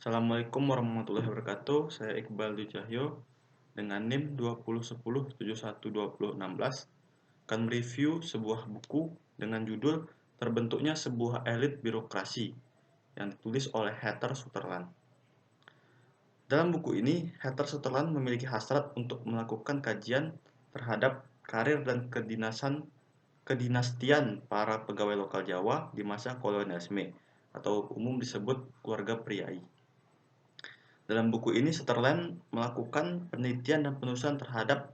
Assalamualaikum warahmatullahi wabarakatuh. Saya Iqbal Dwi Cahyo dengan NIM 2010712016 akan mereview sebuah buku dengan judul Terbentuknya Sebuah Elit Birokrasi yang ditulis oleh Heather Sutherland. Dalam buku ini, Heather Sutherland memiliki hasrat untuk melakukan kajian terhadap karir dan kedinastian para pegawai lokal Jawa di masa kolonialisme atau umum disebut keluarga priai. Dalam buku ini, Sutherland melakukan penelitian dan penelusuran terhadap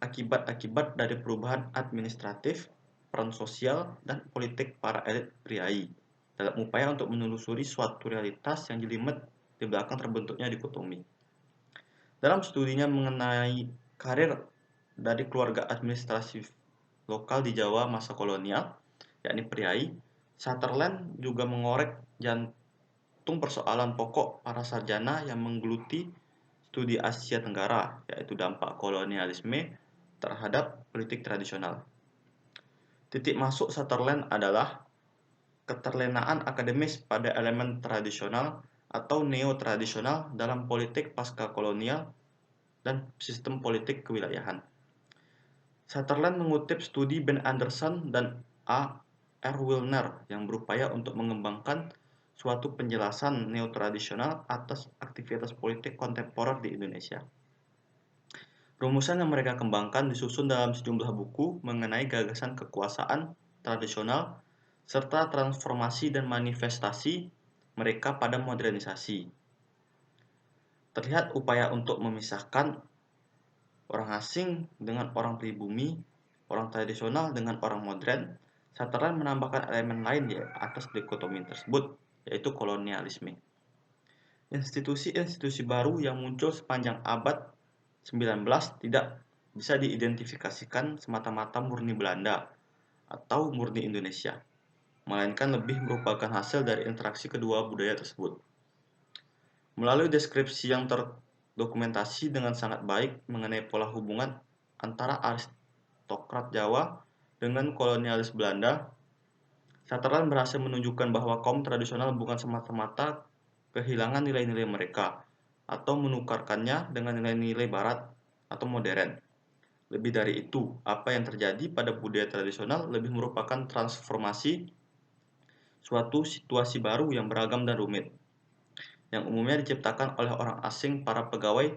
akibat-akibat dari perubahan administratif, peran sosial, dan politik para elit priai dalam upaya untuk menelusuri suatu realitas yang jelimet di belakang terbentuknya dikotomi. Dalam studinya mengenai karir dari keluarga administratif lokal di Jawa masa kolonial, yakni priai, Sutherland juga mengorek persoalan pokok para sarjana yang menggeluti studi Asia Tenggara, yaitu dampak kolonialisme terhadap politik tradisional. Titik masuk Sutherland adalah keterlenaan akademis pada elemen tradisional atau neo-tradisional dalam politik pasca kolonial dan sistem politik kewilayahan. Sutherland mengutip studi Ben Anderson dan A. R. Wilner yang berupaya untuk mengembangkan suatu penjelasan neotradisional atas aktivitas politik kontemporer di Indonesia. Rumusan yang mereka kembangkan disusun dalam sejumlah buku mengenai gagasan kekuasaan tradisional serta transformasi dan manifestasi mereka pada modernisasi. Terlihat upaya untuk memisahkan orang asing dengan orang pribumi, orang tradisional dengan orang modern. Sutherland menambahkan elemen lain di atas dikotomi tersebut, yaitu kolonialisme. Institusi-institusi baru yang muncul sepanjang abad 19 tidak bisa diidentifikasikan semata-mata murni Belanda atau murni Indonesia, melainkan lebih merupakan hasil dari interaksi kedua budaya tersebut. Melalui deskripsi yang terdokumentasi dengan sangat baik mengenai pola hubungan antara aristokrat Jawa dengan kolonialis Belanda, Sutherland berhasil menunjukkan bahwa kaum tradisional bukan semata-mata kehilangan nilai-nilai mereka atau menukarkannya dengan nilai-nilai barat atau modern. Lebih dari itu, apa yang terjadi pada budaya tradisional lebih merupakan transformasi suatu situasi baru yang beragam dan rumit, yang umumnya diciptakan oleh orang asing, para pegawai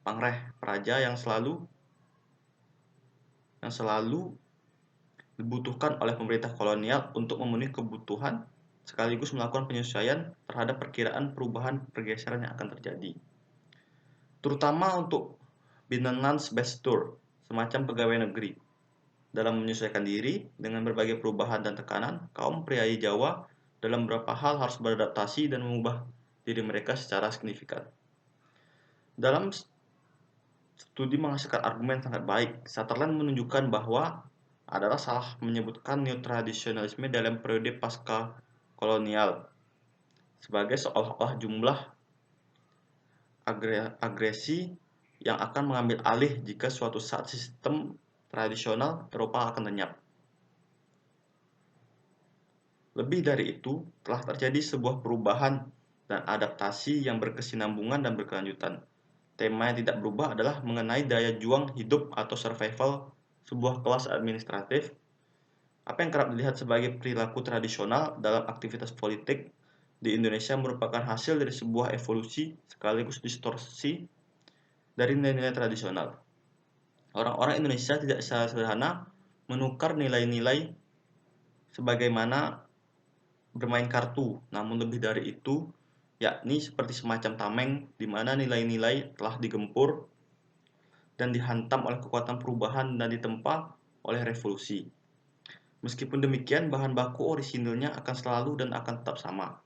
pangreh praja yang selalu dibutuhkan oleh pemerintah kolonial untuk memenuhi kebutuhan sekaligus melakukan penyesuaian terhadap perkiraan perubahan pergeseran yang akan terjadi. Terutama untuk Binnenlandsbestuur, semacam pegawai negeri. Dalam menyesuaikan diri dengan berbagai perubahan dan tekanan, kaum priai Jawa dalam beberapa hal harus beradaptasi dan mengubah diri mereka secara signifikan. Dalam studi menghasilkan argumen sangat baik, Sutherland menunjukkan bahwa adalah salah menyebutkan neotradisionalisme dalam periode pasca kolonial sebagai seolah-olah jumlah agresi yang akan mengambil alih jika suatu saat sistem tradisional Eropa akan lenyap. Lebih dari itu, telah terjadi sebuah perubahan dan adaptasi yang berkesinambungan dan berkelanjutan. Tema yang tidak berubah adalah mengenai daya juang hidup atau survival sebuah kelas administratif. Apa yang kerap dilihat sebagai perilaku tradisional dalam aktivitas politik di Indonesia merupakan hasil dari sebuah evolusi sekaligus distorsi dari nilai-nilai tradisional. Orang-orang Indonesia tidak secara sederhana menukar nilai-nilai sebagaimana bermain kartu, namun lebih dari itu, yakni seperti semacam tameng di mana nilai-nilai telah digempur dan dihantam oleh kekuatan perubahan dan ditempa oleh revolusi. Meskipun demikian, bahan baku orisinilnya akan selalu dan akan tetap sama.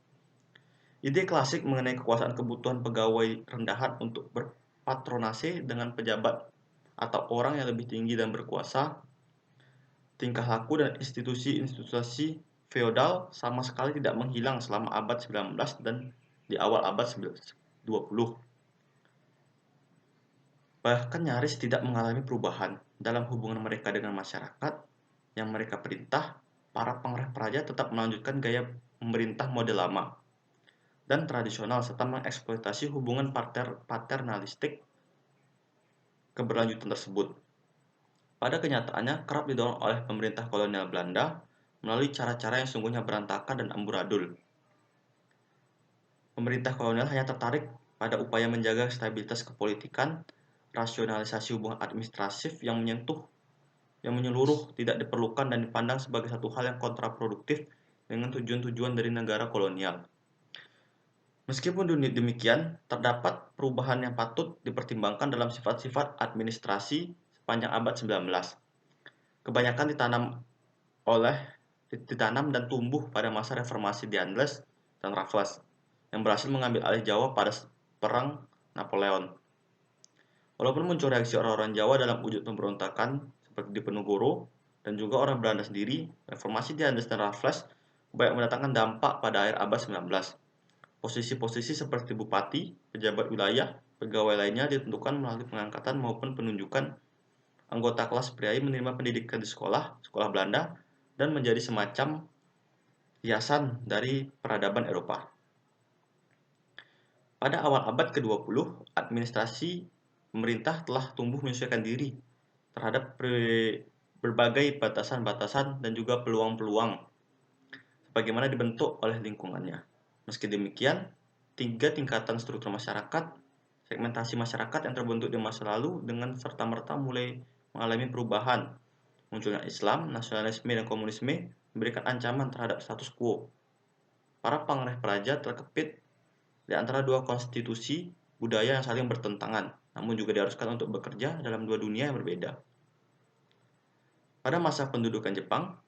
Ide klasik mengenai kekuasaan kebutuhan pegawai rendahan untuk berpatronase dengan pejabat atau orang yang lebih tinggi dan berkuasa, tingkah laku dan institusi-institusi feodal sama sekali tidak menghilang selama abad 19 dan di awal abad 20. Bahkan nyaris tidak mengalami perubahan dalam hubungan mereka dengan masyarakat yang mereka perintah. Para pangreh praja tetap melanjutkan gaya pemerintah model lama. dan tradisional serta mengeksploitasi hubungan paternalistik keberlanjutan tersebut. Pada kenyataannya kerap didorong oleh pemerintah kolonial Belanda melalui cara-cara yang sungguhnya berantakan dan amburadul. Pemerintah kolonial hanya tertarik pada upaya menjaga stabilitas kepolitikan, rasionalisasi hubungan administratif yang menyeluruh, tidak diperlukan dan dipandang sebagai satu hal yang kontraproduktif dengan tujuan-tujuan dari negara kolonial. Meskipun demikian, terdapat perubahan yang patut dipertimbangkan dalam sifat-sifat administrasi sepanjang abad 19. Kebanyakan ditanam dan tumbuh pada masa reformasi di Andes dan Raffles yang berhasil mengambil alih Jawa pada Perang Napoleon. Walaupun muncul reaksi orang-orang Jawa dalam wujud pemberontakan seperti di Penogoro dan juga orang Belanda sendiri, reformasi di Andes dan Raffles banyak mendatangkan dampak pada akhir abad 19. Posisi-posisi seperti bupati, pejabat wilayah, pegawai lainnya ditentukan melalui pengangkatan maupun penunjukan. Anggota kelas priai menerima pendidikan di sekolah Belanda, dan menjadi semacam hiasan dari peradaban Eropa. Pada awal abad ke-20, administrasi pemerintah telah tumbuh menyesuaikan diri terhadap berbagai batasan-batasan dan juga peluang-peluang sebagaimana dibentuk oleh lingkungannya. Meski demikian, 3 tingkatan struktur masyarakat, segmentasi masyarakat yang terbentuk di masa lalu dengan serta-merta mulai mengalami perubahan. Munculnya Islam, nasionalisme, dan komunisme memberikan ancaman terhadap status quo. Para pangeran praja terkepit di antara dua konstitusi budaya yang saling bertentangan, namun juga diharuskan untuk bekerja dalam dua dunia yang berbeda. Pada masa pendudukan Jepang,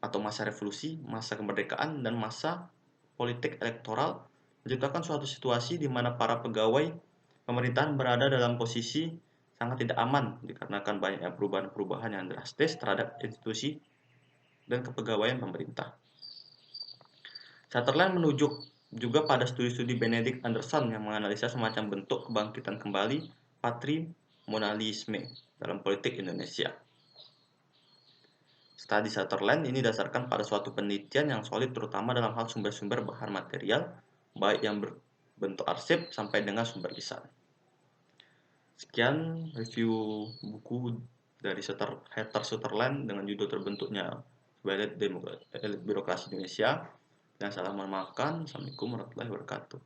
atau masa revolusi, masa kemerdekaan, dan masa politik elektoral menciptakan suatu situasi di mana para pegawai pemerintahan berada dalam posisi sangat tidak aman dikarenakan banyaknya perubahan-perubahan yang drastis terhadap institusi dan kepegawaian pemerintah. Sutherland menunjuk juga pada studi-studi Benedict Anderson yang menganalisa semacam bentuk kebangkitan kembali patrimonialisme dalam politik Indonesia. Studi Sutherland ini didasarkan pada suatu penelitian yang solid terutama dalam hal sumber-sumber bahan material, baik yang berbentuk arsip sampai dengan sumber lisan. Sekian review buku dari Heather Sutherland dengan judul terbentuknya elit birokrasi Indonesia. Dan salam memaafkan. Assalamualaikum warahmatullahi wabarakatuh.